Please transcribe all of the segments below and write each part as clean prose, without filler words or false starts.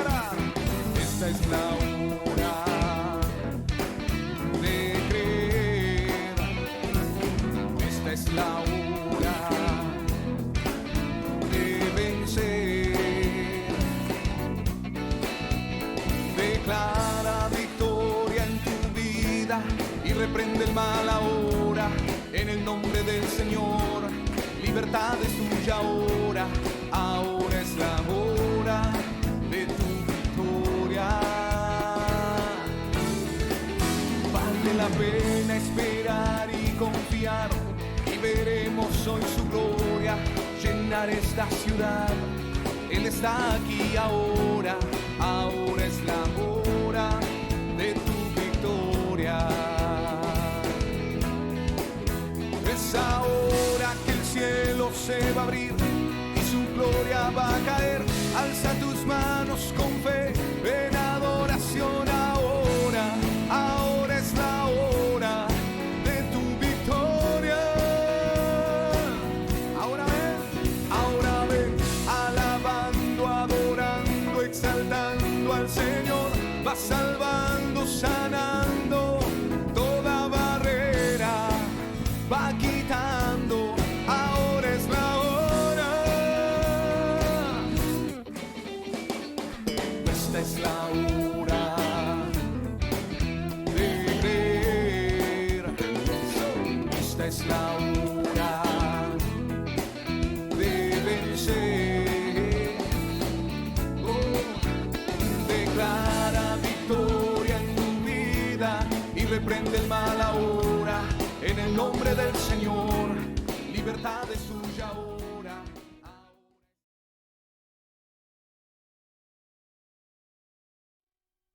declarar. Esta es la hora de creer. Esta es la hora de vencer. Declara victoria en tu vida y reprende el mal ahora. En el nombre del Señor, libertad es tuya ahora. Ahora es la hora de tu victoria. Vale la pena esperar y confiar, y veremos hoy su gloria llenar esta ciudad. Él está aquí ahora. Ahora es la hora de tu victoria. Es ahora que el cielo se va a abrir y su gloria va a caer. Alza tus manos con fe en adoración ahora. Ahora es la hora de tu victoria. Ahora ven, alabando, adorando, exaltando al Señor. Va salvando, sanando toda barrera. Va quitando, ahora es la hora. Esta es la hora de creer. Esta es la hora de vencer. Declara victoria en tu vida y reprende el mal ahora. En el nombre del Señor, libertad es suya ahora.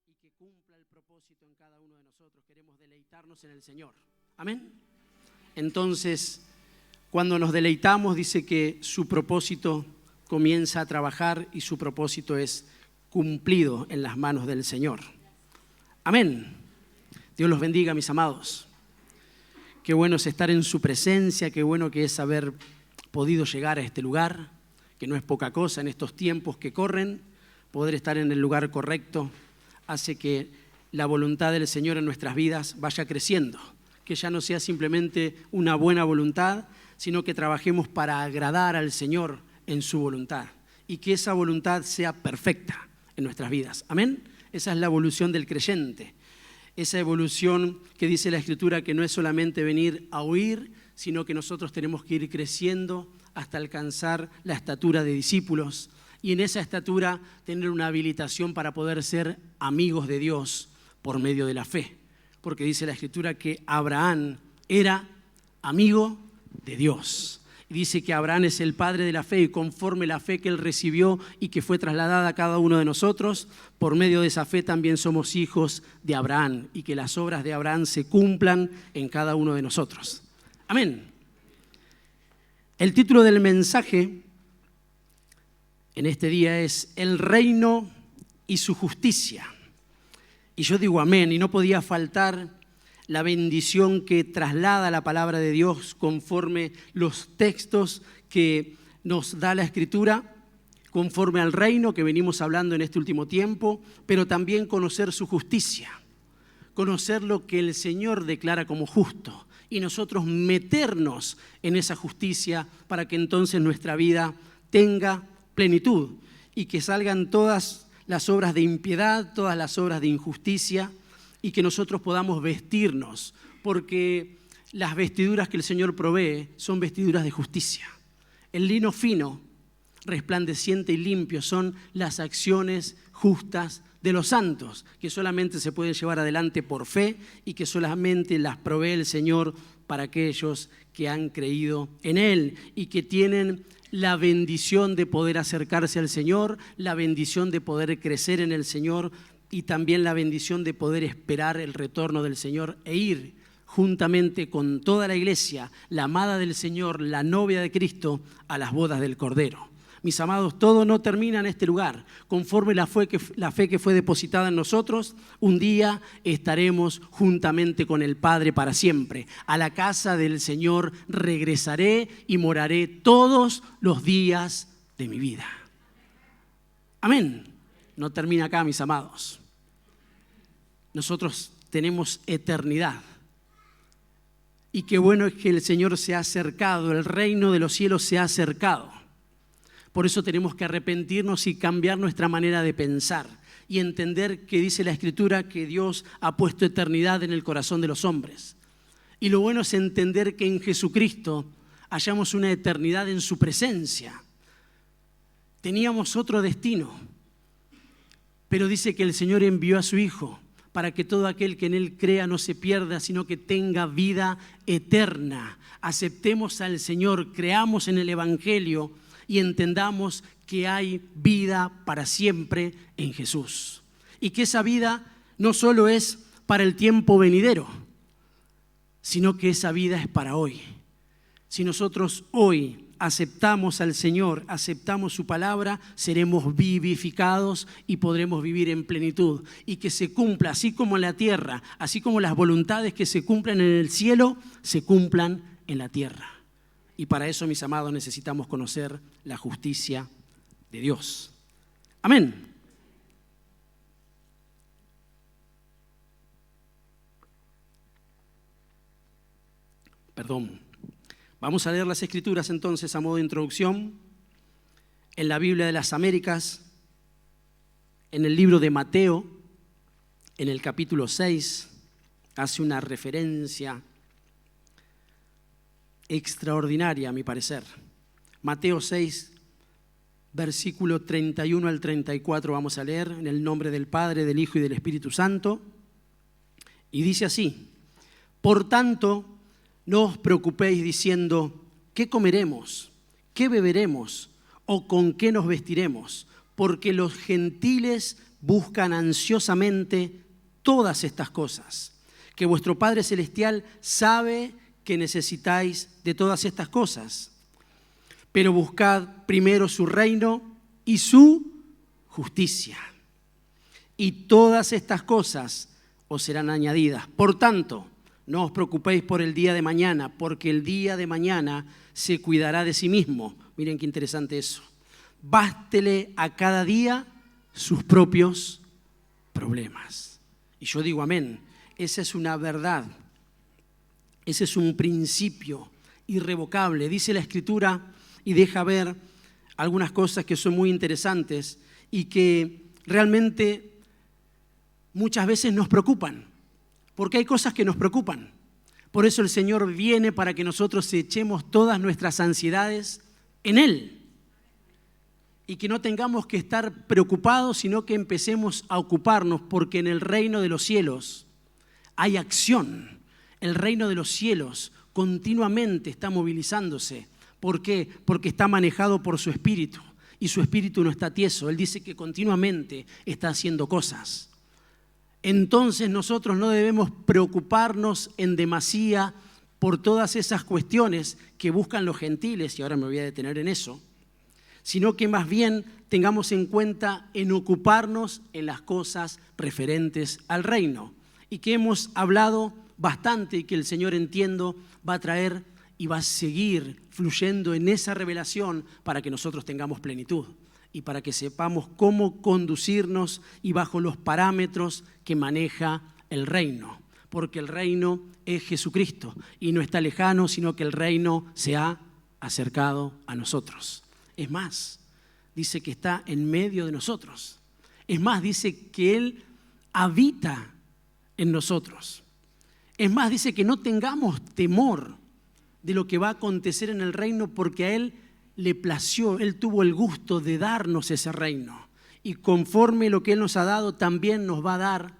Y que cumpla el propósito en cada uno de nosotros. Queremos deleitarnos en el Señor. Amén. Entonces, cuando nos deleitamos, dice que su propósito comienza a trabajar y su propósito es cumplido en las manos del Señor. Amén. Dios los bendiga, mis amados. Qué bueno es estar en su presencia, qué bueno que es haber podido llegar a este lugar, que no es poca cosa en estos tiempos que corren. Poder estar en el lugar correcto hace que la voluntad del Señor en nuestras vidas vaya creciendo, que ya no sea simplemente una buena voluntad, sino que trabajemos para agradar al Señor en su voluntad y que esa voluntad sea perfecta en nuestras vidas. Amén. Esa es la evolución del creyente. Esa evolución que dice la Escritura que no es solamente venir a oír, sino que nosotros tenemos que ir creciendo hasta alcanzar la estatura de discípulos y en esa estatura tener una habilitación para poder ser amigos de Dios por medio de la fe. Porque dice la Escritura que Abraham era amigo de Dios. Y dice que Abraham es el padre de la fe y conforme la fe que él recibió y que fue trasladada a cada uno de nosotros, por medio de esa fe también somos hijos de Abraham y que las obras de Abraham se cumplan en cada uno de nosotros. Amén. El título del mensaje en este día es El reino y su justicia. Y yo digo amén, y no podía faltar la bendición que traslada la palabra de Dios conforme los textos que nos da la Escritura, conforme al reino que venimos hablando en este último tiempo, pero también conocer su justicia, conocer lo que el Señor declara como justo y nosotros meternos en esa justicia para que entonces nuestra vida tenga plenitud y que salgan todas las obras de impiedad, todas las obras de injusticia, y que nosotros podamos vestirnos, porque las vestiduras que el Señor provee son vestiduras de justicia. El lino fino, resplandeciente y limpio son las acciones justas de los santos, que solamente se pueden llevar adelante por fe y que solamente las provee el Señor para aquellos que han creído en Él y que tienen la bendición de poder acercarse al Señor, la bendición de poder crecer en el Señor y también la bendición de poder esperar el retorno del Señor e ir juntamente con toda la iglesia, la amada del Señor, la novia de Cristo, a las bodas del Cordero. Mis amados, todo no termina en este lugar. Conforme la fe que fue depositada en nosotros, un día estaremos juntamente con el Padre para siempre. A la casa del Señor regresaré y moraré todos los días de mi vida. Amén. no termina acá, mis amados. Nosotros tenemos eternidad. Y qué bueno es que el Señor se ha acercado, el reino de los cielos se ha acercado. Por eso tenemos que arrepentirnos y cambiar nuestra manera de pensar y entender que dice la Escritura que Dios ha puesto eternidad en el corazón de los hombres. Y lo bueno es entender que en Jesucristo hallamos una eternidad en su presencia. Teníamos otro destino, pero dice que el Señor envió a su Hijo para que todo aquel que en Él crea no se pierda, sino que tenga vida eterna. Aceptemos al Señor, creamos en el Evangelio y entendamos que hay vida para siempre en Jesús. Y que esa vida no solo es para el tiempo venidero, sino que esa vida es para hoy. Si nosotros hoy aceptamos al Señor, aceptamos su palabra, seremos vivificados y podremos vivir en plenitud. Y que se cumpla, así como en la tierra, así como las voluntades que se cumplen en el cielo, se cumplan en la tierra. Y para eso, mis amados, necesitamos conocer la justicia de Dios. Amén. Perdón. Vamos a leer las Escrituras entonces a modo de introducción. En la Biblia de las Américas, en el libro de Mateo, en el capítulo 6, hace una referencia extraordinaria a mi parecer. Mateo 6, versículo 31 al 34 vamos a leer en el nombre del Padre, del Hijo y del Espíritu Santo. Y dice así: por tanto, no os preocupéis diciendo, ¿qué comeremos? ¿Qué beberemos? ¿O con qué nos vestiremos? Porque los gentiles buscan ansiosamente todas estas cosas, que vuestro Padre Celestial sabe que necesitáis de todas estas cosas. Pero buscad primero su reino y su justicia, y todas estas cosas os serán añadidas. Por tanto, no os preocupéis por el día de mañana, porque el día de mañana se cuidará de sí mismo. Miren qué interesante eso. Bástele a cada día sus propios problemas. Y yo digo amén. Esa es una verdad. Ese es un principio irrevocable. Dice la Escritura y deja ver algunas cosas que son muy interesantes y que realmente muchas veces nos preocupan. Porque hay cosas que nos preocupan. Por eso el Señor viene para que nosotros echemos todas nuestras ansiedades en Él. Y que no tengamos que estar preocupados, sino que empecemos a ocuparnos, porque en el reino de los cielos hay acción. El reino de los cielos continuamente está movilizándose. ¿Por qué? Porque está manejado por su Espíritu. Y su Espíritu no está tieso. Él dice que continuamente está haciendo cosas. Entonces nosotros no debemos preocuparnos en demasía por todas esas cuestiones que buscan los gentiles, y ahora me voy a detener en eso, sino que más bien tengamos en cuenta en ocuparnos en las cosas referentes al reino, y que hemos hablado bastante y que el Señor, entiendo, va a traer y va a seguir fluyendo en esa revelación para que nosotros tengamos plenitud. Y para que sepamos cómo conducirnos y bajo los parámetros que maneja el reino. Porque el reino es Jesucristo y no está lejano, sino que el reino se ha acercado a nosotros. Es más, dice que está en medio de nosotros. Es más, dice que Él habita en nosotros. Es más, dice que no tengamos temor de lo que va a acontecer en el reino, porque a Él le plació, Él tuvo el gusto de darnos ese reino. Y conforme lo que Él nos ha dado, también nos va a dar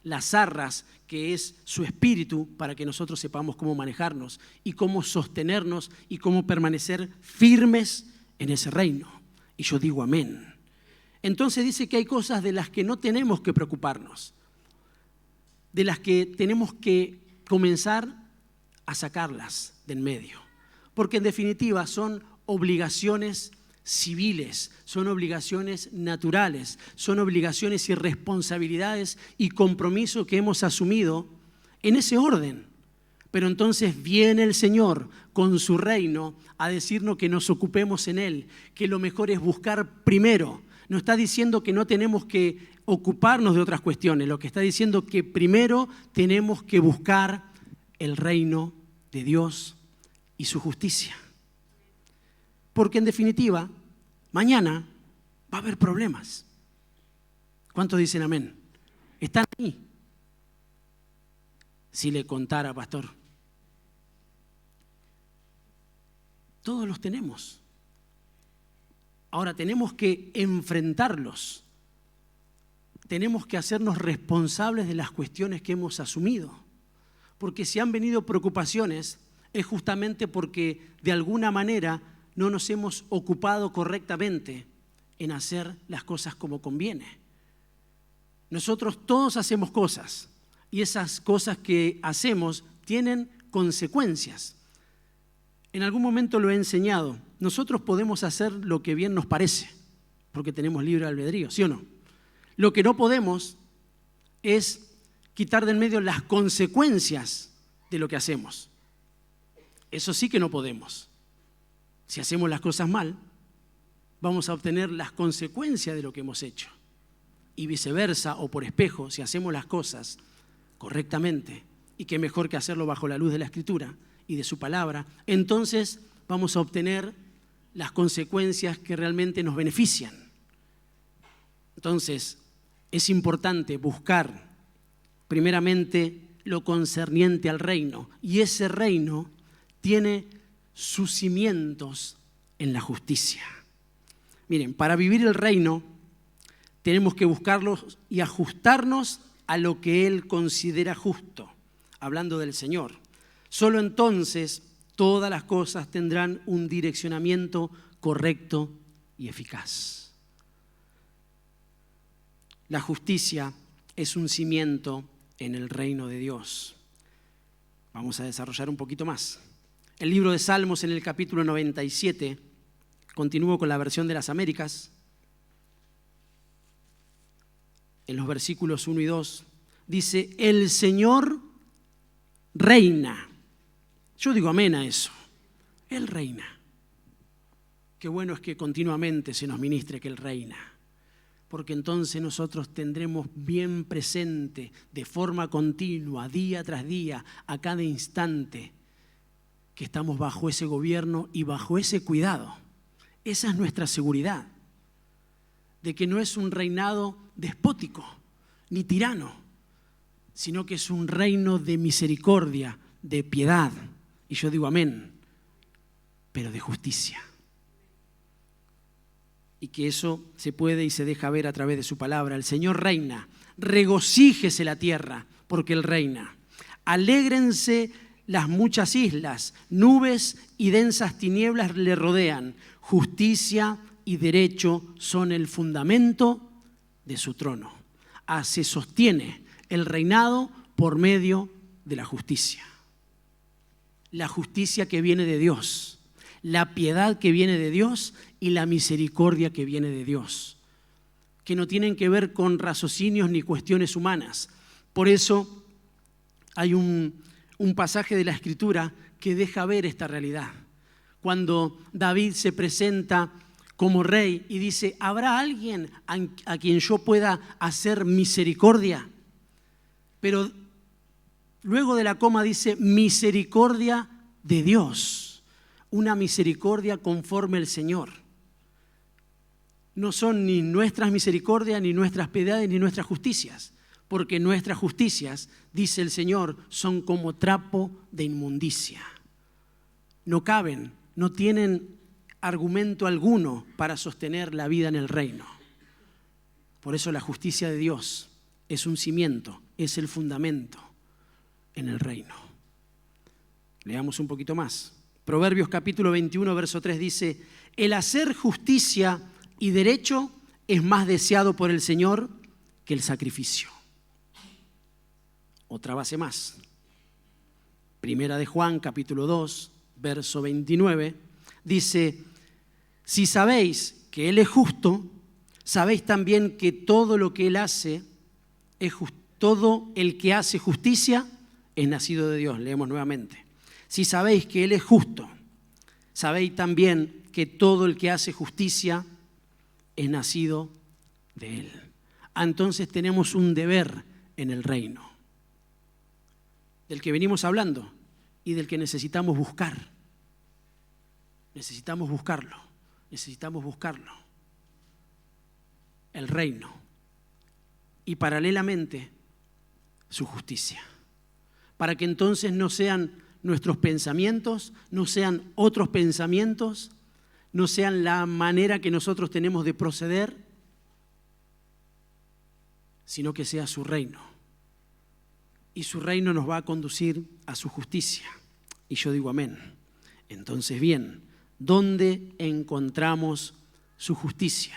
las arras, que es su Espíritu, para que nosotros sepamos cómo manejarnos y cómo sostenernos y cómo permanecer firmes en ese reino. Y yo digo amén. Entonces dice que hay cosas de las que no tenemos que preocuparnos, de las que tenemos que comenzar a sacarlas de en medio. Porque en definitiva son obligaciones civiles, son obligaciones naturales, son obligaciones y responsabilidades y compromisos que hemos asumido en ese orden. Pero entonces viene el Señor con su reino a decirnos que nos ocupemos en Él, que lo mejor es buscar primero No está diciendo que no tenemos que ocuparnos de otras cuestiones. Lo que está diciendo que primero tenemos que buscar el reino de Dios y su justicia. Porque en definitiva, mañana va a haber problemas. ¿Cuántos dicen amén? Están ahí. Si le contara, pastor. Todos los tenemos. Ahora tenemos que enfrentarlos. Tenemos que hacernos responsables de las cuestiones que hemos asumido. Porque si han venido preocupaciones, es justamente porque de alguna manera no nos hemos ocupado correctamente en hacer las cosas como conviene. Nosotros todos hacemos cosas y esas cosas que hacemos tienen consecuencias. En algún momento lo he enseñado. Nosotros podemos hacer lo que bien nos parece, porque tenemos libre albedrío, ¿sí o no? Lo que no podemos es quitar de en medio las consecuencias de lo que hacemos. Eso sí que no podemos. Si hacemos las cosas mal, vamos a obtener las consecuencias de lo que hemos hecho. Y viceversa, o por espejo, si hacemos las cosas correctamente, y qué mejor que hacerlo bajo la luz de la Escritura y de su palabra, entonces vamos a obtener las consecuencias que realmente nos benefician. Entonces, es importante buscar primeramente lo concerniente al reino, y ese reino tiene sus cimientos en la justicia. Miren, para vivir el reino tenemos que buscarlo y ajustarnos a lo que Él considera justo, hablando del Señor. Solo entonces todas las cosas tendrán un direccionamiento correcto y eficaz. La justicia es un cimiento en el reino de Dios. Vamos a desarrollar un poquito más. El libro de Salmos en el capítulo 97, continúo con la versión de las Américas, en los versículos 1 y 2, dice, el Señor reina. Yo digo amén a eso. Él reina. Qué bueno es que continuamente se nos ministre que Él reina, porque entonces nosotros tendremos bien presente de forma continua, día tras día, a cada instante, que estamos bajo ese gobierno y bajo ese cuidado. Esa es nuestra seguridad, de que no es un reinado despótico ni tirano, sino que es un reino de misericordia, de piedad, y yo digo amén, pero de justicia. Y que eso se puede y se deja ver a través de su palabra. El Señor reina, regocíjese la tierra, porque Él reina. Alégrense las muchas islas, nubes y densas tinieblas le rodean. Justicia y derecho son el fundamento de su trono. Se sostiene el reinado por medio de la justicia. La justicia que viene de Dios, la piedad que viene de Dios y la misericordia que viene de Dios, que no tienen que ver con raciocinios ni cuestiones humanas. Por eso hay un pasaje de la Escritura que deja ver esta realidad. Cuando David se presenta como rey y dice, ¿habrá alguien a quien yo pueda hacer misericordia? Pero luego de la coma dice, misericordia de Dios, una misericordia conforme al Señor. No son ni nuestras misericordias, ni nuestras piedades, ni nuestras justicias, porque nuestras justicias, dice el Señor, son como trapo de inmundicia. No caben, no tienen argumento alguno para sostener la vida en el reino. Por eso la justicia de Dios es un cimiento, es el fundamento en el reino. Leamos un poquito más. Proverbios capítulo 21, verso 3 dice, el hacer justicia y derecho es más deseado por el Señor que el sacrificio. Otra base más. Primera de Juan, capítulo 2, verso 29, dice, si sabéis que Él es justo, sabéis también que todo lo que Él hace, todo el que hace justicia es nacido de Dios. Leemos nuevamente. Si sabéis que Él es justo, sabéis también que todo el que hace justicia es nacido de Él. Entonces tenemos un deber en el reino, del que venimos hablando y del que necesitamos buscar. Necesitamos buscarlo, necesitamos buscarlo. El reino y paralelamente su justicia, para que entonces no sean nuestros pensamientos, no sean otros pensamientos, no sean la manera que nosotros tenemos de proceder, sino que sea su reino. Y su reino nos va a conducir a su justicia. Y yo digo amén. Entonces bien, ¿dónde encontramos su justicia?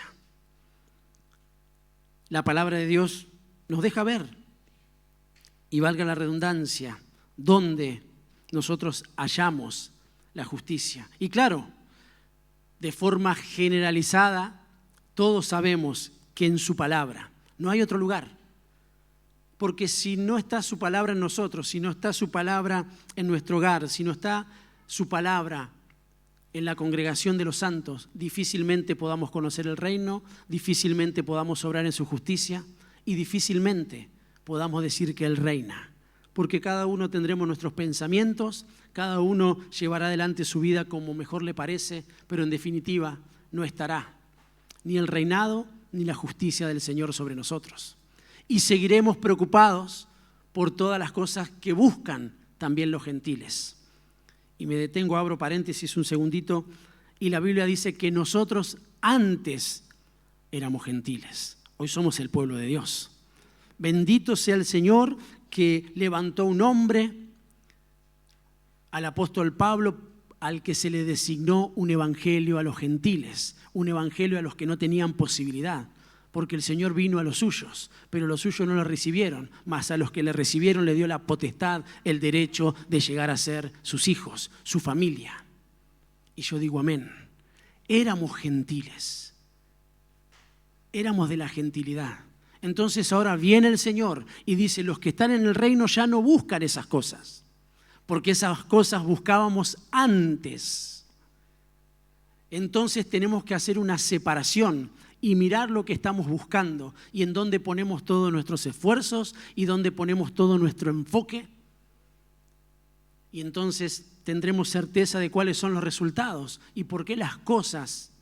La palabra de Dios nos deja ver, y valga la redundancia, dónde nosotros hallamos la justicia. Y claro, de forma generalizada, todos sabemos que en su palabra no hay otro lugar. Porque si no está su palabra en nosotros, si no está su palabra en nuestro hogar, si no está su palabra en la congregación de los santos, difícilmente podamos conocer el reino, difícilmente podamos obrar en su justicia y difícilmente podamos decir que Él reina. Porque cada uno tendremos nuestros pensamientos, cada uno llevará adelante su vida como mejor le parece, pero en definitiva no estará ni el reinado ni la justicia del Señor sobre nosotros. Y seguiremos preocupados por todas las cosas que buscan también los gentiles. Y me detengo, abro paréntesis un segundito, y la Biblia dice que nosotros antes éramos gentiles, hoy somos el pueblo de Dios. Bendito sea el Señor que levantó un hombre, al apóstol Pablo, al que se le designó un evangelio a los gentiles, un evangelio a los que no tenían posibilidad, porque el Señor vino a los suyos, pero los suyos no lo recibieron, mas a los que le recibieron le dio la potestad, el derecho de llegar a ser sus hijos, su familia. Y yo digo amén. Éramos gentiles, éramos de la gentilidad. Entonces ahora viene el Señor y dice, los que están en el reino ya no buscan esas cosas, porque esas cosas buscábamos antes. Entonces tenemos que hacer una separación y mirar lo que estamos buscando y en dónde ponemos todos nuestros esfuerzos y dónde ponemos todo nuestro enfoque. Y entonces tendremos certeza de cuáles son los resultados y por qué las cosas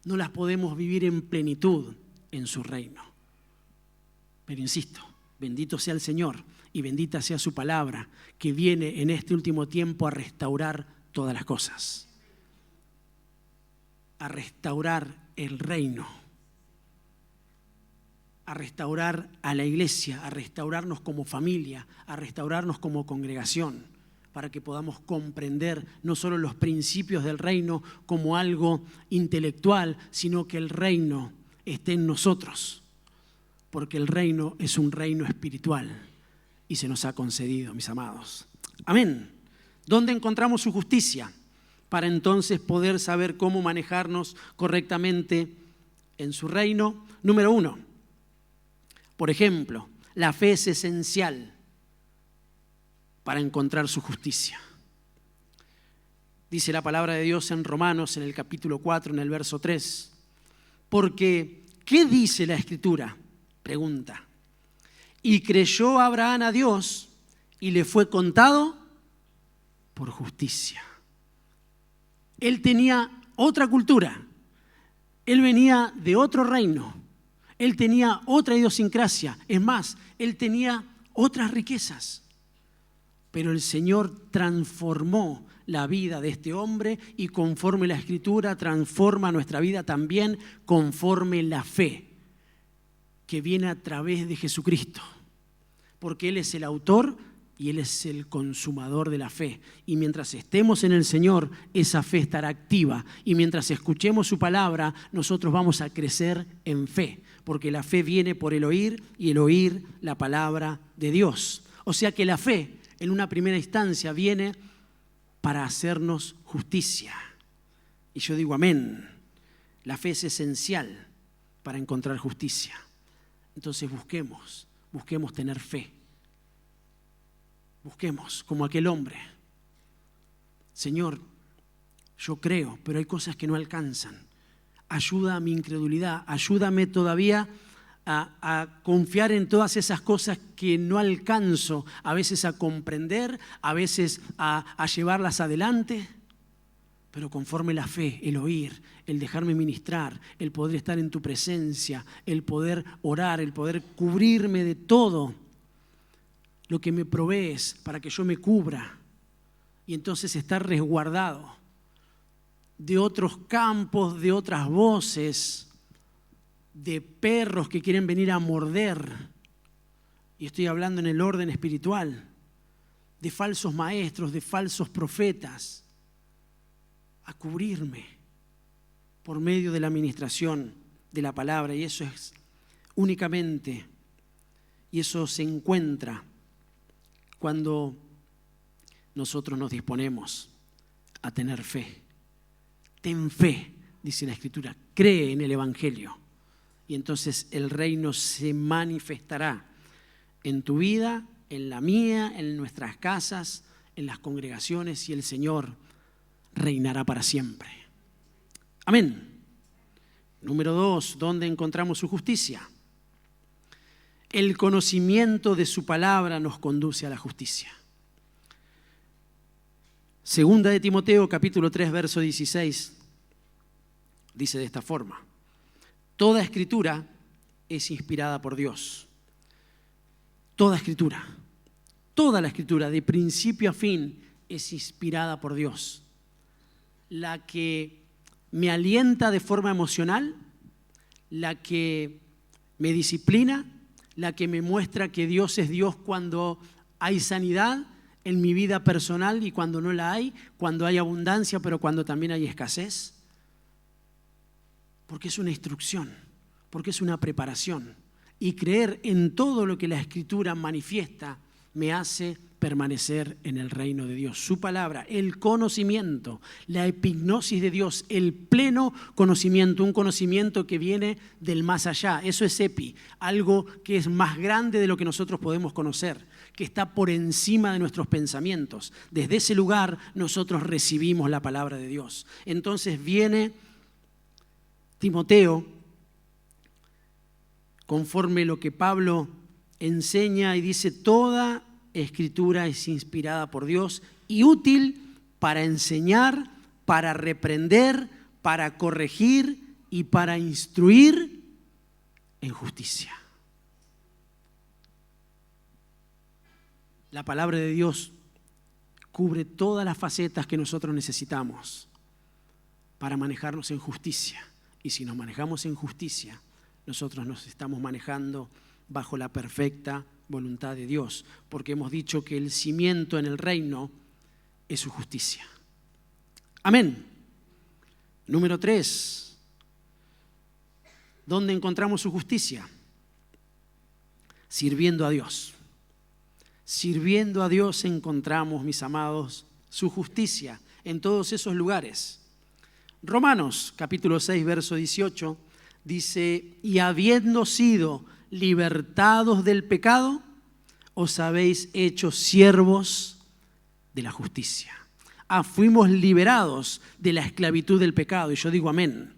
no las podemos vivir en plenitud en su reino. Pero insisto, bendito sea el Señor y bendita sea su palabra que viene en este último tiempo a restaurar todas las cosas, a restaurar el reino, a restaurar a la iglesia, a restaurarnos como familia, a restaurarnos como congregación, para que podamos comprender no solo los principios del reino como algo intelectual, sino que el reino esté en nosotros. Porque el reino es un reino espiritual y se nos ha concedido, mis amados. Amén. ¿Dónde encontramos su justicia? Para entonces poder saber cómo manejarnos correctamente en su reino. Número 1, por ejemplo, la fe es esencial para encontrar su justicia. Dice la palabra de Dios en Romanos, en el capítulo 4, en el verso 3. Porque, ¿qué dice la Escritura? Pregunta. Y creyó Abraham a Dios y le fue contado por justicia. Él tenía otra cultura, él venía de otro reino, él tenía otra idiosincrasia, es más, él tenía otras riquezas. Pero el Señor transformó la vida de este hombre y conforme la Escritura transforma nuestra vida también conforme la fe que viene a través de Jesucristo, porque Él es el autor y Él es el consumador de la fe. Y mientras estemos en el Señor, esa fe estará activa. Y mientras escuchemos su palabra, nosotros vamos a crecer en fe, porque la fe viene por el oír y el oír la palabra de Dios. O sea que la fe, en una primera instancia, viene para hacernos justicia. Y yo digo amén. La fe es esencial para encontrar justicia. Entonces busquemos tener fe. Busquemos como aquel hombre. Señor, yo creo, pero hay cosas que no alcanzan. ayuda a mi incredulidad, ayúdame todavía a confiar en todas esas cosas que no alcanzo a veces a comprender, a veces a llevarlas adelante, pero conforme la fe, el oír, el dejarme ministrar, el poder estar en tu presencia, el poder orar, el poder cubrirme de todo lo que me provees para que yo me cubra y entonces estar resguardado de otros campos, de otras voces, de perros que quieren venir a morder, y estoy hablando en el orden espiritual, de falsos maestros, de falsos profetas, a cubrirme por medio de la administración de la palabra. Y eso es únicamente, y eso se encuentra cuando nosotros nos disponemos a tener fe. Ten fe, dice la Escritura, cree en el Evangelio. Y entonces el reino se manifestará en tu vida, en la mía, en nuestras casas, en las congregaciones, y el Señor reinará para siempre. Amén. Número 2, ¿dónde encontramos su justicia? El conocimiento de su palabra nos conduce a la justicia. Segunda de Timoteo, capítulo 3, verso 16, dice de esta forma: toda escritura es inspirada por Dios. Toda escritura, toda la escritura, de principio a fin, es inspirada por Dios. La que me alienta de forma emocional, la que me disciplina, la que me muestra que Dios es Dios cuando hay sanidad en mi vida personal y cuando no la hay, cuando hay abundancia, pero cuando también hay escasez. Porque es una instrucción, porque es una preparación. Y creer en todo lo que la Escritura manifiesta me hace permanecer en el reino de Dios. Su palabra, el conocimiento, la epignosis de Dios, el pleno conocimiento, un conocimiento que viene del más allá. Eso es epi, algo que es más grande de lo que nosotros podemos conocer, que está por encima de nuestros pensamientos. Desde ese lugar nosotros recibimos la palabra de Dios. Entonces viene Timoteo, conforme lo que Pablo enseña, y dice: toda escritura es inspirada por Dios y útil para enseñar, para reprender, para corregir y para instruir en justicia. La palabra de Dios cubre todas las facetas que nosotros necesitamos para manejarnos en justicia. Y si nos manejamos en justicia, nosotros nos estamos manejando bajo la perfecta voluntad de Dios, porque hemos dicho que el cimiento en el reino es su justicia. Amén. Número 3. ¿Dónde encontramos su justicia? Sirviendo a Dios. Sirviendo a Dios encontramos, mis amados, su justicia en todos esos lugares. Romanos, capítulo 6, verso 18, dice: y habiendo sido libertados del pecado, os habéis hecho siervos de la justicia. Fuimos liberados de la esclavitud del pecado, y yo digo amén,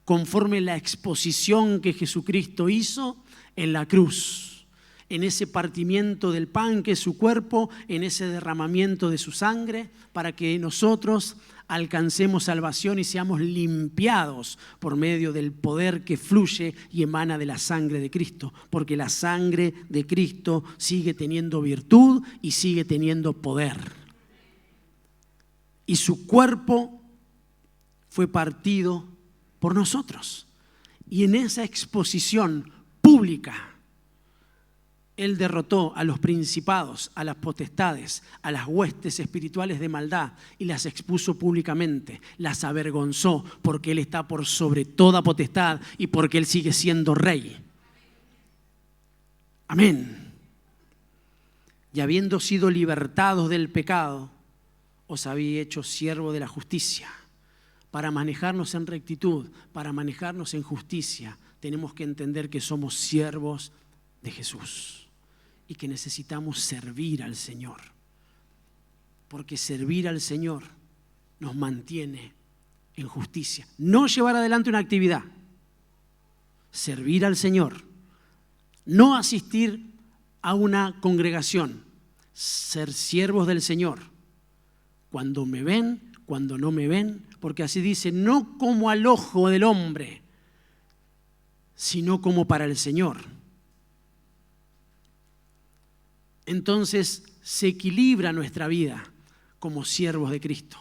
conforme la exposición que Jesucristo hizo en la cruz, en ese partimiento del pan que es su cuerpo, en ese derramamiento de su sangre, para que nosotros alcancemos salvación y seamos limpiados por medio del poder que fluye y emana de la sangre de Cristo, porque la sangre de Cristo sigue teniendo virtud y sigue teniendo poder. Y su cuerpo fue partido por nosotros. Y en esa exposición pública, Él derrotó a los principados, a las potestades, a las huestes espirituales de maldad y las expuso públicamente, las avergonzó, porque Él está por sobre toda potestad y porque Él sigue siendo rey. Amén. Y habiendo sido libertados del pecado, os habéis hecho siervo de la justicia. Para manejarnos en rectitud, para manejarnos en justicia, tenemos que entender que somos siervos de Jesús y que necesitamos servir al Señor, porque servir al Señor nos mantiene en justicia. No llevar adelante una actividad, servir al Señor. No asistir a una congregación, ser siervos del Señor. Cuando me ven, cuando no me ven, porque así dice, no como al ojo del hombre, sino como para el Señor. Entonces se equilibra nuestra vida como siervos de Cristo.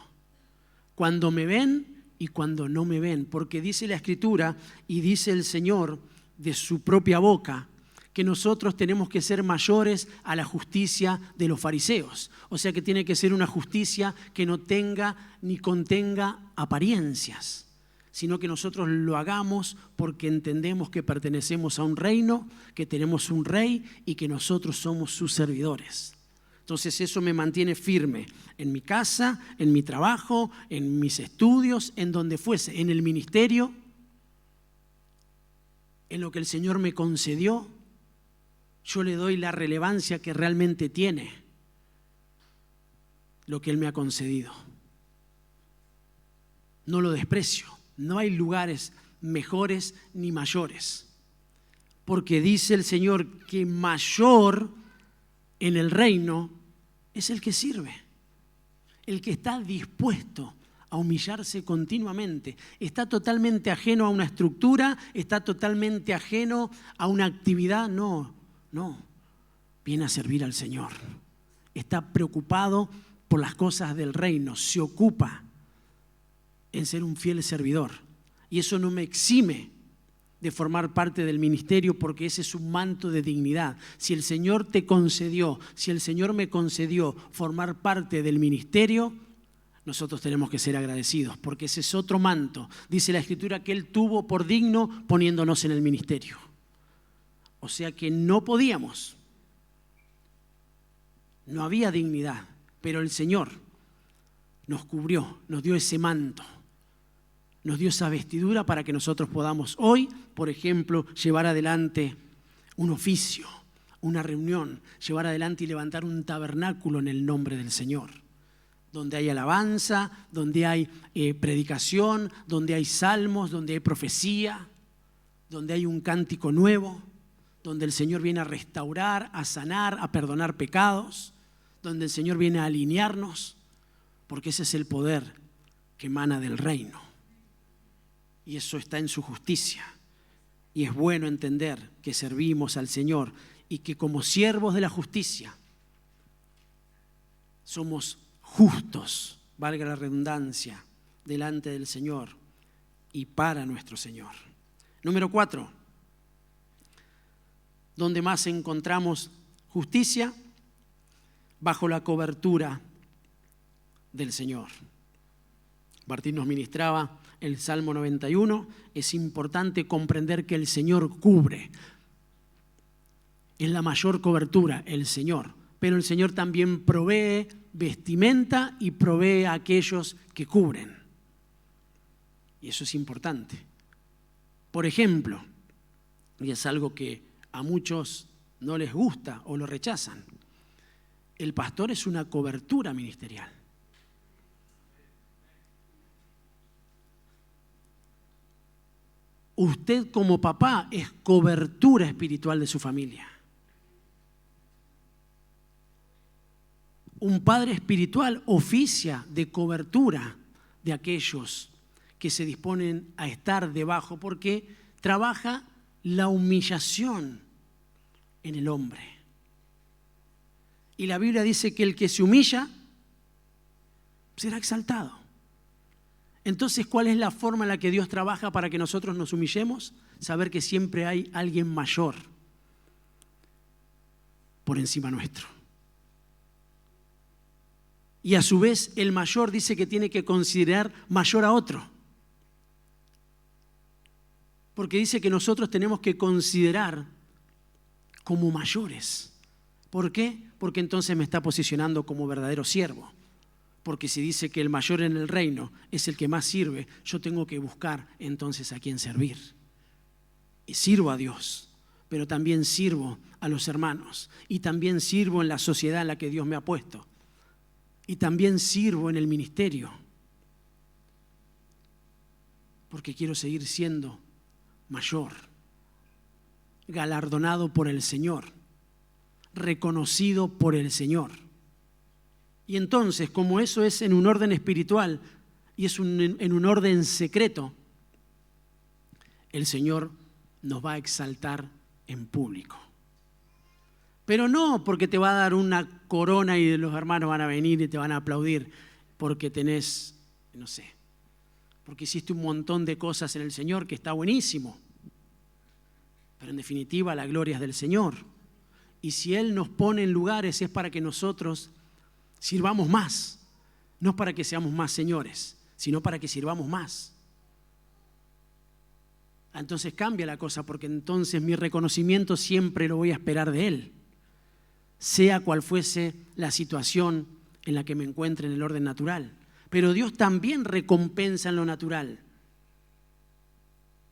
Cuando me ven y cuando no me ven, porque dice la Escritura y dice el Señor de su propia boca, que nosotros tenemos que ser mayores a la justicia de los fariseos. O sea que tiene que ser una justicia que no tenga ni contenga apariencias, sino que nosotros lo hagamos porque entendemos que pertenecemos a un reino, que tenemos un rey y que nosotros somos sus servidores. Entonces eso me mantiene firme en mi casa, en mi trabajo, en mis estudios, en donde fuese, en el ministerio, en lo que el Señor me concedió. Yo le doy la relevancia que realmente tiene lo que Él me ha concedido. No lo desprecio. No hay lugares mejores ni mayores. Porque dice el Señor que mayor en el reino es el que sirve. El que está dispuesto a humillarse continuamente. Está totalmente ajeno a una estructura, está totalmente ajeno a una actividad. No, viene a servir al Señor. Está preocupado por las cosas del reino, se ocupa en ser un fiel servidor. Y eso no me exime de formar parte del ministerio, porque ese es un manto de dignidad. Si el Señor te concedió, si el Señor me concedió formar parte del ministerio, nosotros tenemos que ser agradecidos, porque ese es otro manto. Dice la Escritura que Él tuvo por digno poniéndonos en el ministerio. O sea que no podíamos, no había dignidad, pero el Señor nos cubrió, nos dio ese manto, nos dio esa vestidura para que nosotros podamos hoy, por ejemplo, llevar adelante un oficio, una reunión, llevar adelante y levantar un tabernáculo en el nombre del Señor, donde hay alabanza, donde hay predicación, donde hay salmos, donde hay profecía, donde hay un cántico nuevo, donde el Señor viene a restaurar, a sanar, a perdonar pecados, donde el Señor viene a alinearnos, porque ese es el poder que emana del reino. Y eso está en su justicia. Y es bueno entender que servimos al Señor y que como siervos de la justicia somos justos, valga la redundancia, delante del Señor y para nuestro Señor. Número 4. ¿Dónde más encontramos justicia? Bajo la cobertura del Señor. Martín nos ministraba el Salmo 91. Es importante comprender que el Señor cubre. Es la mayor cobertura, el Señor. Pero el Señor también provee vestimenta y provee a aquellos que cubren. Y eso es importante. Por ejemplo, y es algo que a muchos no les gusta o lo rechazan, el pastor es una cobertura ministerial. Usted como papá es cobertura espiritual de su familia. Un padre espiritual oficia de cobertura de aquellos que se disponen a estar debajo, porque trabaja la humillación en el hombre. Y la Biblia dice que el que se humilla será exaltado. Entonces, ¿cuál es la forma en la que Dios trabaja para que nosotros nos humillemos? Saber que siempre hay alguien mayor por encima nuestro. Y a su vez, el mayor dice que tiene que considerar mayor a otro. Porque dice que nosotros tenemos que considerar como mayores. ¿Por qué? Porque entonces me está posicionando como verdadero siervo. Porque si dice que el mayor en el reino es el que más sirve, yo tengo que buscar entonces a quién servir. Y sirvo a Dios, pero también sirvo a los hermanos. Y también sirvo en la sociedad en la que Dios me ha puesto. Y también sirvo en el ministerio. porque quiero seguir siendo mayor, galardonado por el Señor, reconocido por el Señor. Y entonces, como eso es en un orden espiritual y es en un orden secreto, el Señor nos va a exaltar en público. Pero no porque te va a dar una corona y los hermanos van a venir y te van a aplaudir porque tenés, no sé, porque hiciste un montón de cosas en el Señor que está buenísimo. Pero en definitiva la gloria es del Señor. Y si Él nos pone en lugares es para que nosotros sirvamos más. No es para que seamos más señores, sino para que sirvamos más. Entonces cambia la cosa, porque entonces mi reconocimiento siempre lo voy a esperar de Él, sea cual fuese la situación en la que me encuentre en el orden natural. Pero Dios también recompensa en lo natural,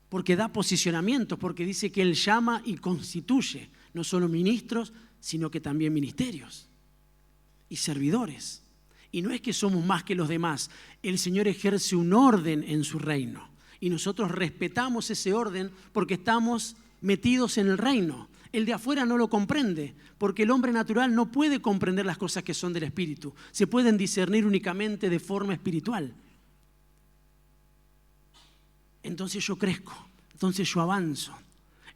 porque da posicionamientos, porque dice que Él llama y constituye, no solo ministros, sino que también ministerios y servidores. Y no es que somos más que los demás, el Señor ejerce un orden en su reino. Y nosotros respetamos ese orden porque estamos metidos en el reino. El de afuera no lo comprende, porque el hombre natural no puede comprender las cosas que son del Espíritu. Se pueden discernir únicamente de forma espiritual. Entonces yo crezco, entonces yo avanzo.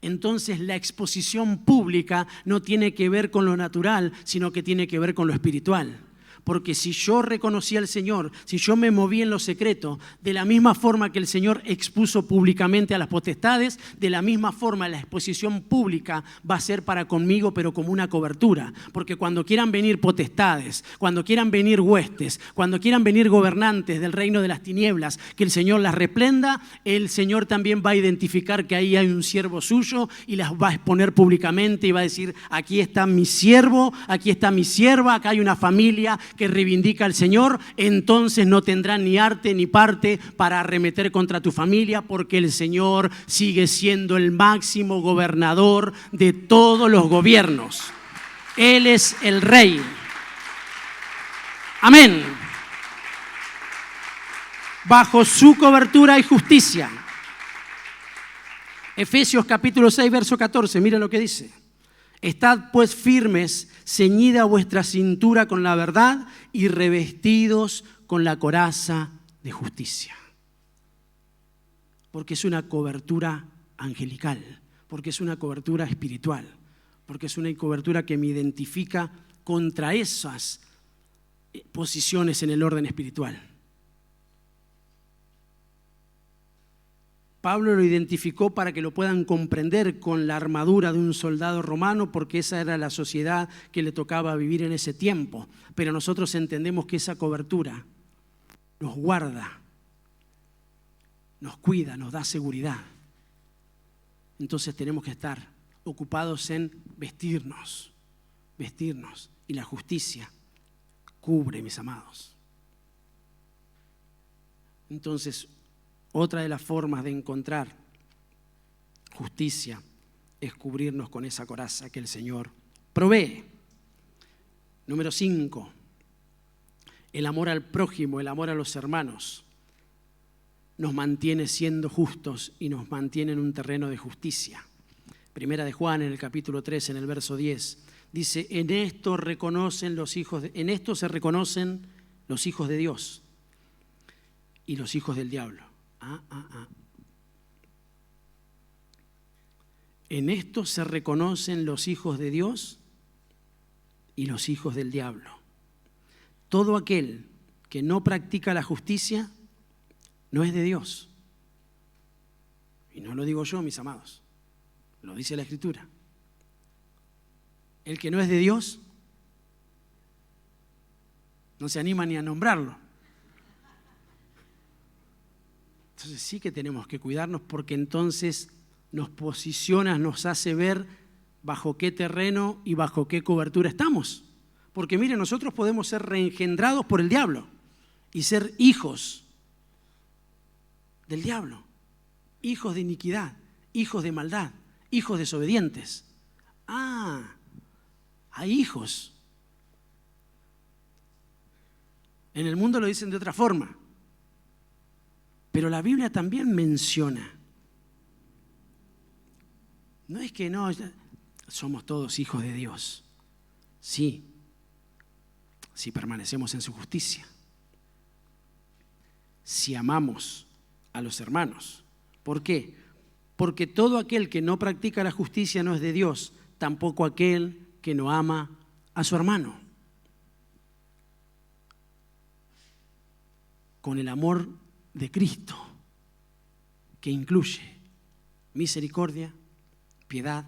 Entonces la exposición pública no tiene que ver con lo natural, sino que tiene que ver con lo espiritual. Porque si yo reconocí al Señor, si yo me moví en lo secreto, de la misma forma que el Señor expuso públicamente a las potestades, de la misma forma la exposición pública va a ser para conmigo, pero como una cobertura. Porque cuando quieran venir potestades, cuando quieran venir huestes, cuando quieran venir gobernantes del reino de las tinieblas, que el Señor las reprenda, el Señor también va a identificar que ahí hay un siervo suyo y las va a exponer públicamente y va a decir: aquí está mi siervo, aquí está mi sierva, acá hay una familia que reivindica al Señor. Entonces no tendrán ni arte ni parte para arremeter contra tu familia, porque el Señor sigue siendo el máximo gobernador de todos los gobiernos. Él es el Rey. Amén. Bajo su cobertura y justicia. Efesios capítulo 6, verso 14, mira lo que dice. Estad pues firmes, ceñida vuestra cintura con la verdad y revestidos con la coraza de justicia. Porque es una cobertura angelical, porque es una cobertura espiritual, porque es una cobertura que me identifica contra esas posiciones en el orden espiritual. Pablo lo identificó para que lo puedan comprender con la armadura de un soldado romano, porque esa era la sociedad que le tocaba vivir en ese tiempo. Pero nosotros entendemos que esa cobertura nos guarda, nos cuida, nos da seguridad. Entonces tenemos que estar ocupados en vestirnos. Y la justicia cubre, mis amados. Entonces, otra de las formas de encontrar justicia es cubrirnos con esa coraza que el Señor provee. Número 5, el amor al prójimo, el amor a los hermanos, nos mantiene siendo justos y nos mantiene en un terreno de justicia. Primera de Juan, en el capítulo 3, en el verso 10, dice: en esto se reconocen los hijos de Dios y los hijos del diablo. En esto se reconocen los hijos de Dios y los hijos del diablo. Todo aquel que no practica la justicia no es de Dios. Y no lo digo yo, mis amados, lo dice la Escritura. El que no es de Dios no se anima ni a nombrarlo. Entonces sí que tenemos que cuidarnos, porque entonces nos posiciona, nos hace ver bajo qué terreno y bajo qué cobertura estamos. Porque mire, nosotros podemos ser reengendrados por el diablo y ser hijos del diablo, hijos de iniquidad, hijos de maldad, hijos desobedientes. Hay hijos. En el mundo lo dicen de otra forma. Pero la Biblia también menciona, no es que no, somos todos hijos de Dios. Sí, si permanecemos en su justicia, si amamos a los hermanos. ¿Por qué? Porque todo aquel que no practica la justicia no es de Dios, tampoco aquel que no ama a su hermano. Con el amor de Cristo, que incluye misericordia, piedad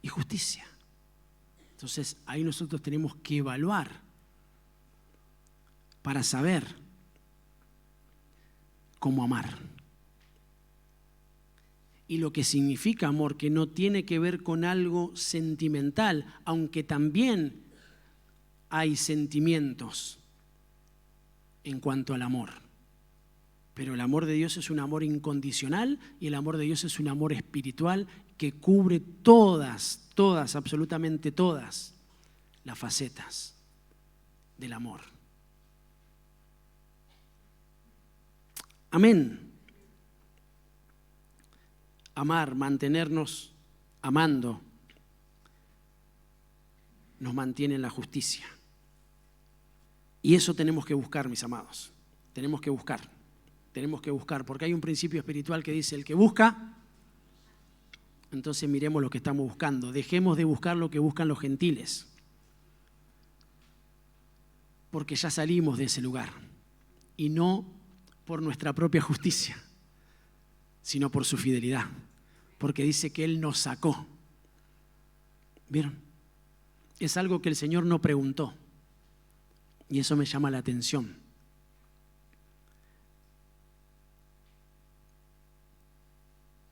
y justicia. Entonces, ahí nosotros tenemos que evaluar para saber cómo amar. Y lo que significa amor, que no tiene que ver con algo sentimental, aunque también hay sentimientos en cuanto al amor. Pero el amor de Dios es un amor incondicional y el amor de Dios es un amor espiritual que cubre todas, absolutamente todas las facetas del amor. Amén. Amar, mantenernos amando, nos mantiene en la justicia. Y eso tenemos que buscar, mis amados. Tenemos que buscar, porque hay un principio espiritual que dice, el que busca, entonces miremos lo que estamos buscando. Dejemos de buscar lo que buscan los gentiles, porque ya salimos de ese lugar, y no por nuestra propia justicia, sino por su fidelidad, porque dice que Él nos sacó. ¿Vieron? Es algo que el Señor no preguntó, y eso me llama la atención.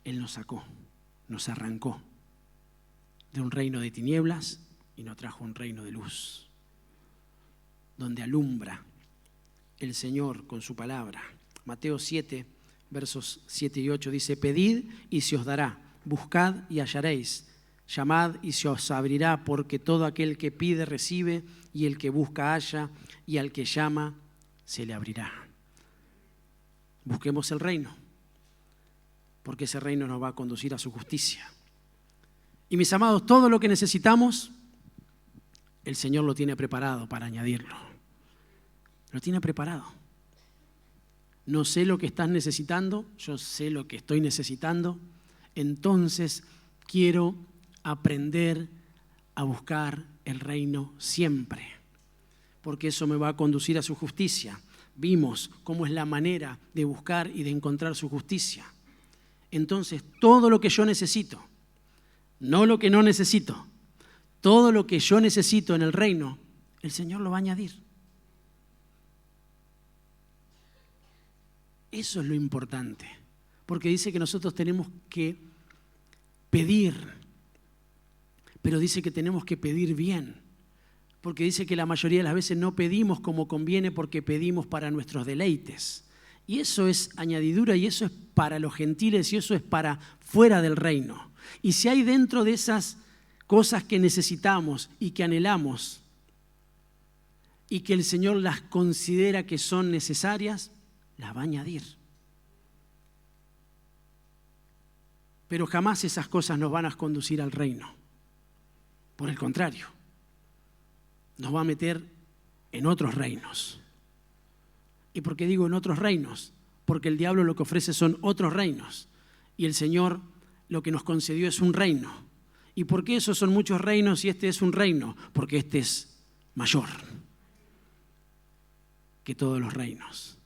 Él nos sacó, nos arrancó de un reino de tinieblas y nos trajo un reino de luz, donde alumbra el Señor con su palabra. Mateo 7, versos 7 y 8 dice, pedid y se os dará, buscad y hallaréis, llamad y se os abrirá, porque todo aquel que pide recibe, y el que busca halla, y al que llama se le abrirá. Busquemos el reino, porque ese reino nos va a conducir a su justicia. Y mis amados, todo lo que necesitamos, el Señor lo tiene preparado para añadirlo. Lo tiene preparado. No sé lo que estás necesitando, yo sé lo que estoy necesitando, entonces quiero aprender a buscar el reino siempre, porque eso me va a conducir a su justicia. Vimos cómo es la manera de buscar y de encontrar su justicia. Entonces, todo lo que yo necesito, no lo que no necesito, todo lo que yo necesito en el reino, el Señor lo va a añadir. Eso es lo importante, porque dice que nosotros tenemos que pedir, pero dice que tenemos que pedir bien, porque dice que la mayoría de las veces no pedimos como conviene porque pedimos para nuestros deleites. Y eso es añadidura y eso es para los gentiles y eso es para fuera del reino. Y si hay dentro de esas cosas que necesitamos y que anhelamos y que el Señor las considera que son necesarias, las va a añadir. Pero jamás esas cosas nos van a conducir al reino. Por el contrario, nos va a meter en otros reinos. ¿Y por qué digo en otros reinos? Porque el diablo lo que ofrece son otros reinos. Y el Señor lo que nos concedió es un reino. ¿Y por qué esos son muchos reinos y este es un reino? Porque este es mayor que todos los reinos.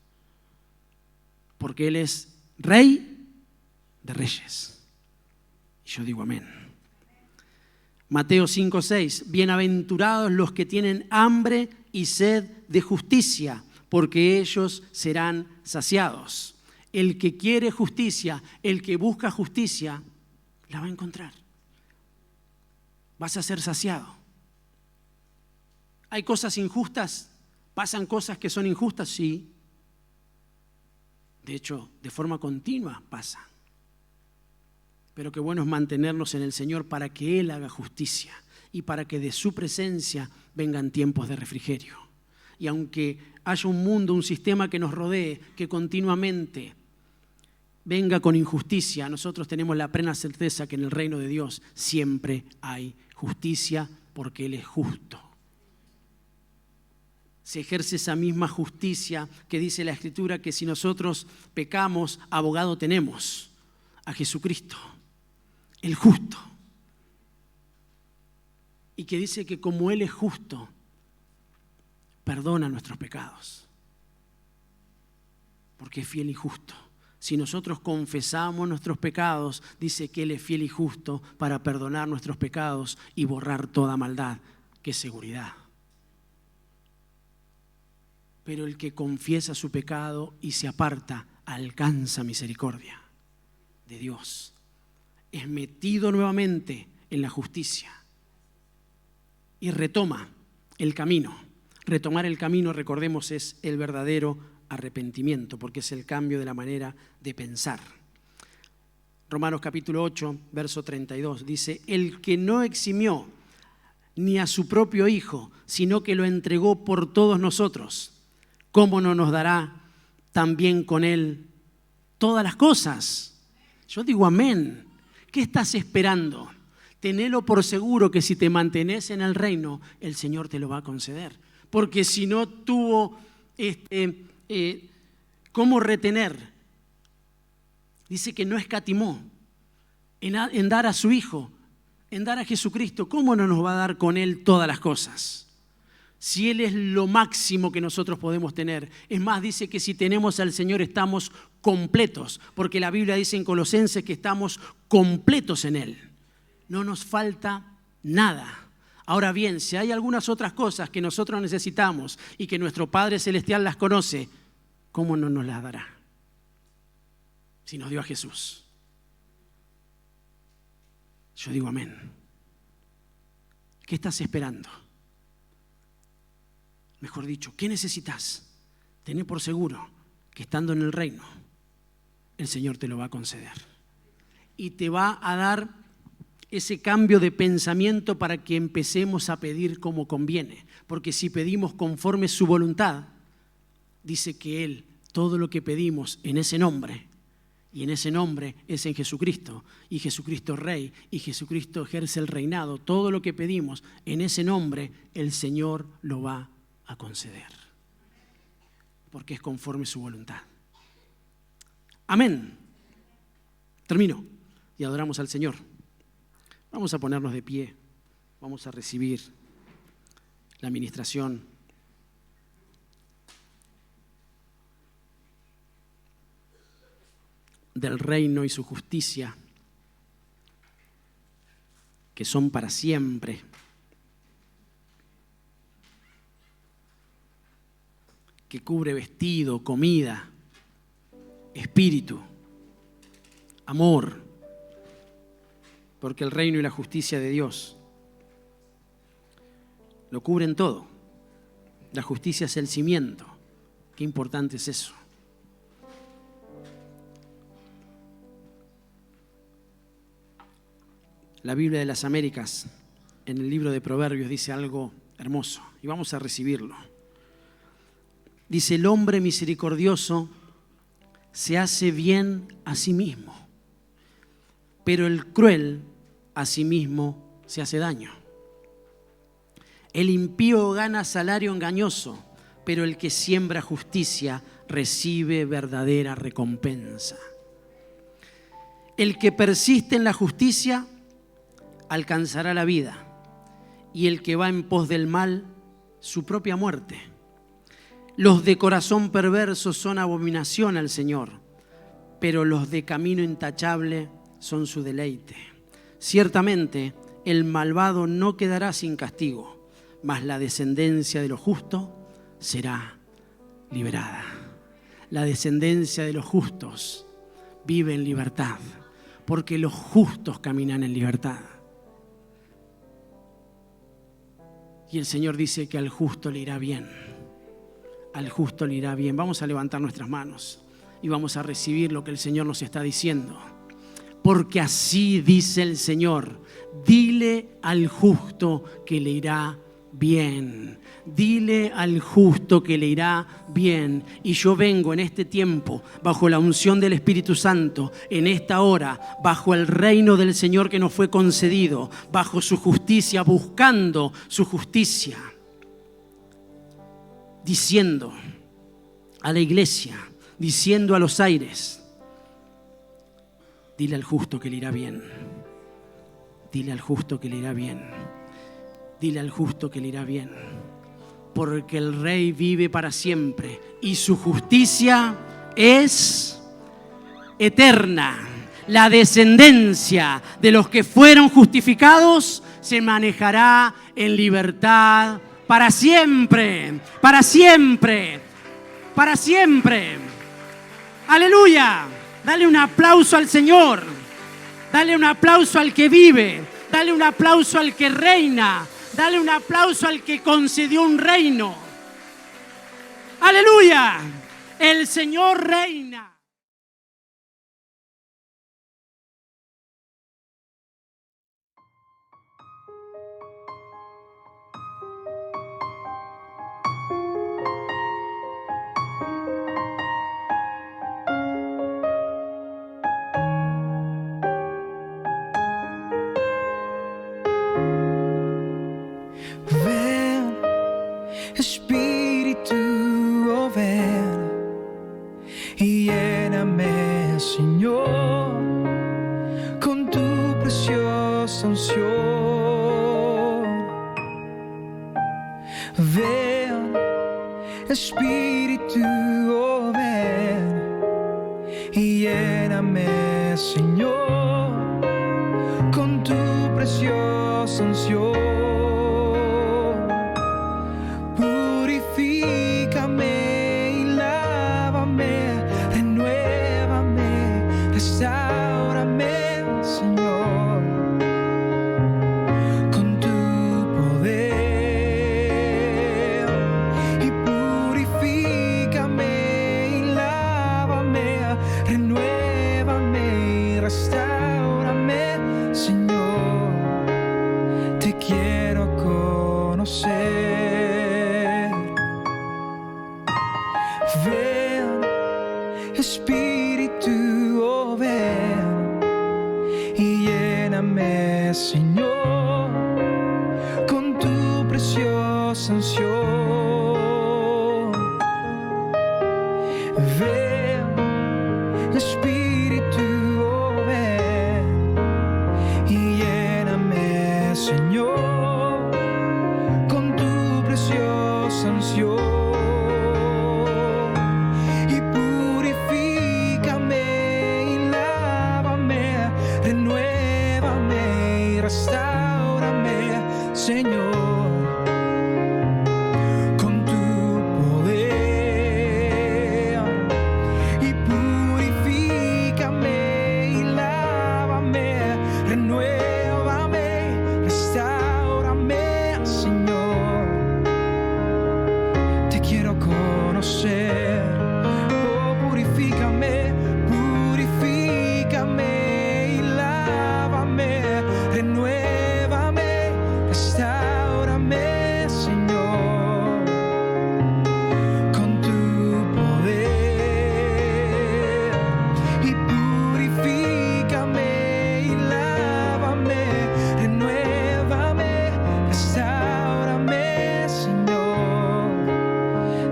Porque Él es Rey de Reyes. Y yo digo amén. Mateo 5:6, bienaventurados los que tienen hambre y sed de justicia, porque ellos serán saciados. El que quiere justicia, el que busca justicia, la va a encontrar. Vas a ser saciado. ¿Hay cosas injustas? ¿Pasan cosas que son injustas? Sí. De hecho, de forma continua pasa. Pero qué bueno es mantenernos en el Señor para que Él haga justicia y para que de su presencia vengan tiempos de refrigerio. y aunque haya un mundo, un sistema que nos rodee, que continuamente venga con injusticia, nosotros tenemos la plena certeza que en el reino de Dios siempre hay justicia porque Él es justo. Se ejerce esa misma justicia que dice la Escritura, que si nosotros pecamos, abogado tenemos, a Jesucristo, el justo. Y que dice que como Él es justo, perdona nuestros pecados, porque es fiel y justo. Si nosotros confesamos nuestros pecados, dice que Él es fiel y justo para perdonar nuestros pecados y borrar toda maldad. ¡Qué seguridad! Pero el que confiesa su pecado y se aparta, alcanza misericordia de Dios. Es metido nuevamente en la justicia y retoma el camino. Retomar el camino, recordemos, es el verdadero arrepentimiento, porque es el cambio de la manera de pensar. Romanos capítulo 8, verso 32, dice: el que no eximió ni a su propio Hijo, sino que lo entregó por todos nosotros, ¿cómo no nos dará también con Él todas las cosas? Yo digo amén. ¿Qué estás esperando? Tenelo por seguro que si te mantenés en el reino, el Señor te lo va a conceder. Porque si no tuvo cómo retener, dice que no escatimó en dar a su Hijo, en dar a Jesucristo, ¿cómo no nos va a dar con Él todas las cosas? Si Él es lo máximo que nosotros podemos tener. Es más, dice que si tenemos al Señor estamos completos, porque la Biblia dice en Colosenses que estamos completos en Él. No nos falta nada. Ahora bien, si hay algunas otras cosas que nosotros necesitamos y que nuestro Padre Celestial las conoce, ¿cómo no nos las dará? Si nos dio a Jesús. Yo digo amén. ¿Qué estás esperando? Mejor dicho, ¿qué necesitas? Tené por seguro que estando en el reino, el Señor te lo va a conceder. Y te va a dar ese cambio de pensamiento para que empecemos a pedir como conviene. Porque si pedimos conforme su voluntad, dice que Él, todo lo que pedimos en ese nombre, y en ese nombre es en Jesucristo, y Jesucristo es Rey, y Jesucristo ejerce el reinado, todo lo que pedimos en ese nombre, el Señor lo va a conceder. Porque es conforme su voluntad. Amén. Termino y adoramos al Señor. Vamos a ponernos de pie, vamos a recibir la administración. Del reino y su justicia, que son para siempre. Que cubre vestido, comida, espíritu, amor. Porque el reino y la justicia de Dios lo cubren todo. La justicia es el cimiento. Qué importante es eso. La Biblia de las Américas, en el libro de Proverbios, dice algo hermoso y vamos a recibirlo. Dice: el hombre misericordioso se hace bien a sí mismo, pero el cruel a sí mismo se hace daño. El impío gana salario engañoso, pero el que siembra justicia recibe verdadera recompensa. El que persiste en la justicia alcanzará la vida, y el que va en pos del mal, su propia muerte. Los de corazón perverso son abominación al Señor, pero los de camino intachable son su deleite. Ciertamente, el malvado no quedará sin castigo, mas la descendencia de los justos será liberada. La descendencia de los justos vive en libertad, porque los justos caminan en libertad. Y el Señor dice que al justo le irá bien. Al justo le irá bien. Vamos a levantar nuestras manos y vamos a recibir lo que el Señor nos está diciendo. Porque así dice el Señor: dile al justo que le irá bien. Dile al justo que le irá bien. Y yo vengo en este tiempo, bajo la unción del Espíritu Santo, en esta hora, bajo el reino del Señor que nos fue concedido, bajo su justicia, buscando su justicia, diciendo a la iglesia, diciendo a los aires: dile al justo que le irá bien. Dile al justo que le irá bien. Dile al justo que le irá bien. Porque el Rey vive para siempre y su justicia es eterna. La descendencia de los que fueron justificados se manejará en libertad para siempre, para siempre, para siempre. ¡Aleluya! Dale un aplauso al Señor. Dale un aplauso al que vive. Dale un aplauso al que reina. Dale un aplauso al que concedió un reino. ¡Aleluya! El Señor reina. Espíritu, oh ven y lléname, Señor, con tu preciosa unción. Ven, Espíritu, oh ven y lléname, Señor, con tu preciosa unción. Purifícame y lávame, renuévame, restáurame, Señor, con tu poder. Y purifícame y lávame, renuévame y restáurame, Señor. Te quiero conocer. Ven, Espíritu, oh ven y lléname, Señor, con tu preciosa unción. Ven, Espíritu, oh ven y lléname, Señor, con tu preciosa unción. Restáurame, Señor, con tu poder. Y purifícame y lávame, renuévame, restáurame, Señor. Te quiero conocer. Oh, purifícame, purifícame y lávame, renuévame, restáurame, Señor, con tu poder. Y purifícame y lávame, renuévame, restáurame, Señor.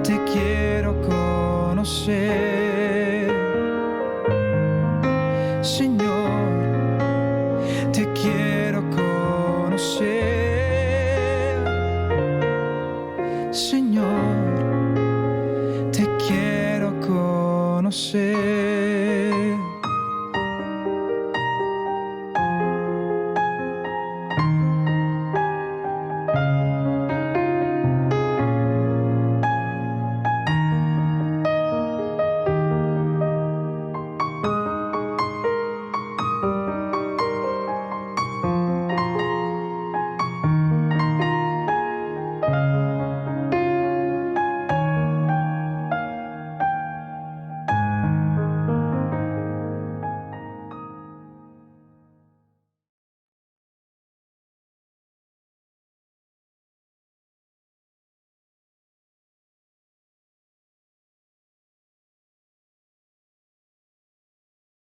Te quiero conocer, Señor. Te quiero conocer, Señor.